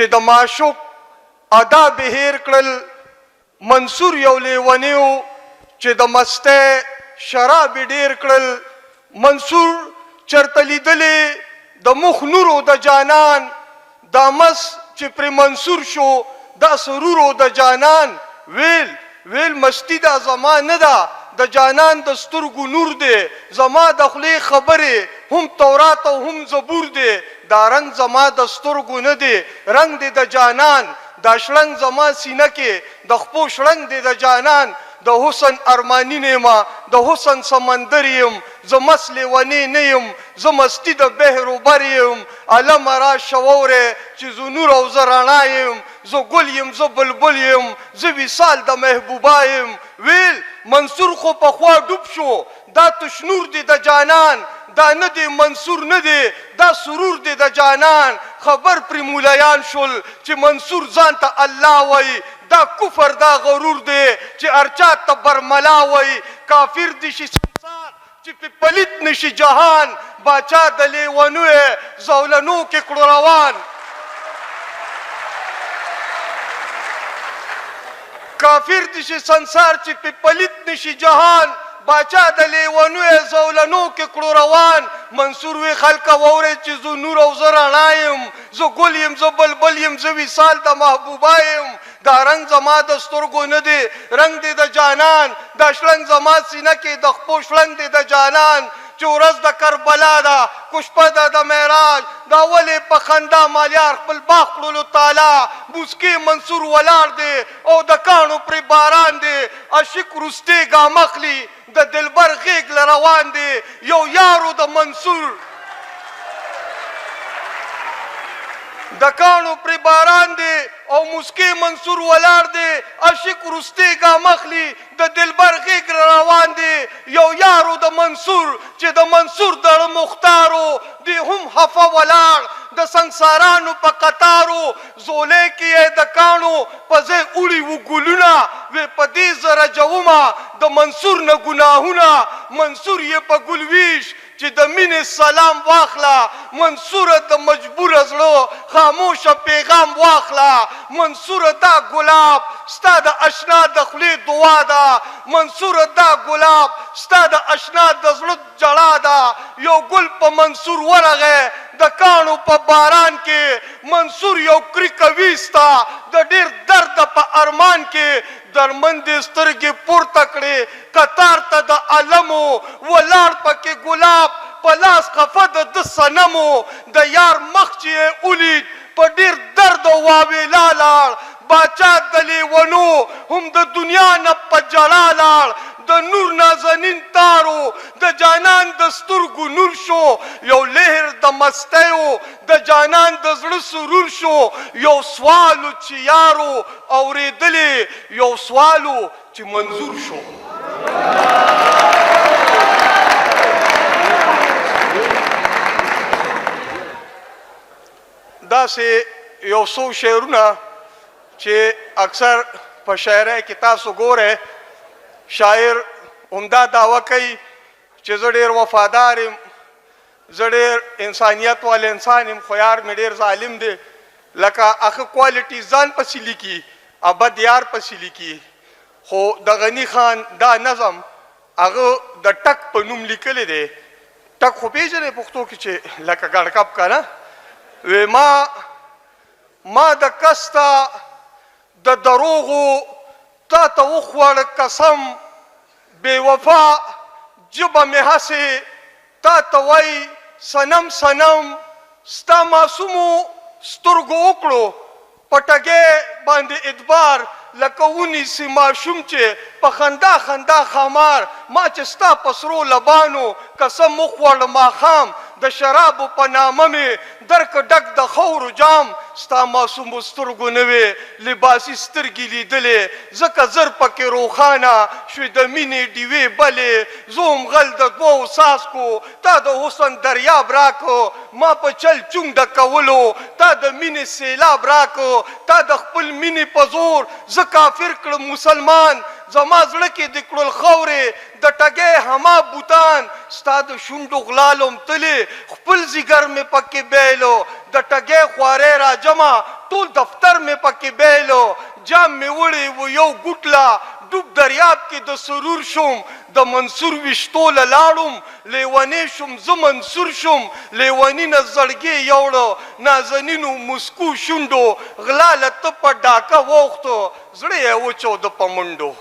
چې د معشوق ادا بهیر کړل. منصور یو لیونیو چې د مستی شراب ډیر کړل. منصور چرته لیدلې د مخ نورو د جانان، دا مس چې پر منصور شو دا سرورو د جانان. ویل مستی دا زما نه ده، د جانان د سترګو نور دی. زما د خولې خبرې هم تورات او هم زبور دی. دا رنگ زما د سترګو نه دی، رنگ دی د جانان. دا شړنګ زما سینه کې د خپو شړنګ دی د جانان. د حسن ارمانی نیما، د حسن سمندر یم، زه مست لیونی نه یم، زه مستی د بحر و بر یم. علم را شووری چې زه نور او زه رڼا یم، زه ګل یم زه بلبل یم، زه وصال د محبوبا یم. ویل منصور خو پخوا ډوب شو، دا تشنور دی د جانان. دا نه دی منصور نه دی، دا سرور دی د جانان. خبر پر مولیان شول چې منصور ځان ته الله وای. دا کفر دا غرور دی چې ارچا ته برملا وای. کافر دی شي سنسار چې په پلیت نشي جهان. باچا د لیونو زولنو کې کړو روان. کافر دی شي سنسار چې په پلیت نشي جهان. باچا د لیونو زولنو کې کړو روان. منصور وی خلک ووري چې زه نور او زه رڼا یم، زه ګل یم زه بلبل یم، زه وصال د محبوبا یم. دا رنگ زما د سترګو نه دی، رنگ دی د جانان. دا شړنګ زما سینه کې د خپو شړنګ دی د جانان. چې ورځ د کربلا ده کو شپه ده د معراج. دا ولې په خندا مالیار خپل باغ کړلو تالا. بوسکې منصور ولاړ دی او د کاڼو پرې باران دی. عاشق وروستې ګام اخلي د دلبر غیږ له روان دی. یو یارو د منصور د کاڼو پرې باران دی او مسکې منصور ولاړ دی. عاشق وروستې ګام اخلي د دلبر غیږ روان دی. یو یارو د منصور چې د منصور دړ مختارو دی هم حفه ولاړ د سنگسارانو په قطارو. زولې کې د کاڼو په ځای اوړي و ګلونه. وې په دې زه رجومه د منصور نه ګناهونه. منصور یې په ګلویش چې د مینې سلام واخله. منصور د مجبور زړه خاموشه پیغام واخله. منصور دا ګلاب ستا د اشنا د خولې دعا ده. منصور دا ګلاب ستا د اشنا د زړه جړا ده. یو ګل په منصور ورغی د کاڼو په باران کې. منصور یو کریکه ویستا د ډیر درد په ارمان کې. درمندې سترګې پورته کړې قطار ته د علمو. ولاړ پکې ګلاب په لاس خفه د صنمو. د یار مخ چې یې ولید په ډیر درد واویلا لاړ. باچا د لیونو هم د دنیا نه په جړا لاړ. د نور نازنین تارو د جانان د سترګو نور شو. یو لهر د مستیو د جانان د زړه سرور شو. یو سوالو چې یارو اورېدلې، یو سوالو چې منظور شو. داسې یو څو شعرونه چې اکثر په شاعرۍ کې تاسو ګورئ. شاعر عمده دعوه کوي چې زه ډېر وفادار یم، زه ډېر انسانیت وال انسان یم، خو یار مې ډېر ظالم دی. لکه هغه کوالټي ځان پسې لیکي، ابد یار پسې لیکي. خو د غني خان دا نظم هغه د ټک په نوم لیکلی دی. ټک خو پېژنې پښتو کې چې لکه ګړکپ که نه. وی ما د کس ته د دروغو تا ته وخوړ قسم. بې وفا ژبه مې هسې تا ته وایي صنم صنم. ستا معصومو سترګو وکړو په ټګۍ باندې ادبار. لکه ونیسي ماشوم چې په خندا خندا خامار. ما چې ستا په سرو لبانو قسم وخوړ ماښام. د شرابو په نامه مې درک ډک د خورو جام. ستا معصومو سترګو نه وې لباسي سترګې لیدلې. ځکه زر پکې روښانه شوې د مینې ډیوې بلې. زه هم غل د دوو څاڅکو تا د حسن دریاب راکو. ما په چل چونګ د کولو تا د مینې سیلاب راکو. تا د خپل مینې په زور زه کافر کړم مسلمان. زما زړه کې د کړل خورې د ټګې هما بوتان ستا د شونډو غلالم تلې خپل ځیګر مې پکې بیلو د ټګې خوارې را جمع ټول دفتر مې پکې بیلو جام مې وړی و یو ګوټلا ډوب دریاب کې د سرور شوم د منصور ویشتو له لاړم لیونی شوم زه منصور شوم لیوني نه زړګي یوړو نازنینو مسکو شونډو غلا له ته په ډاکه ووختو زړه یې وچاوده په منډو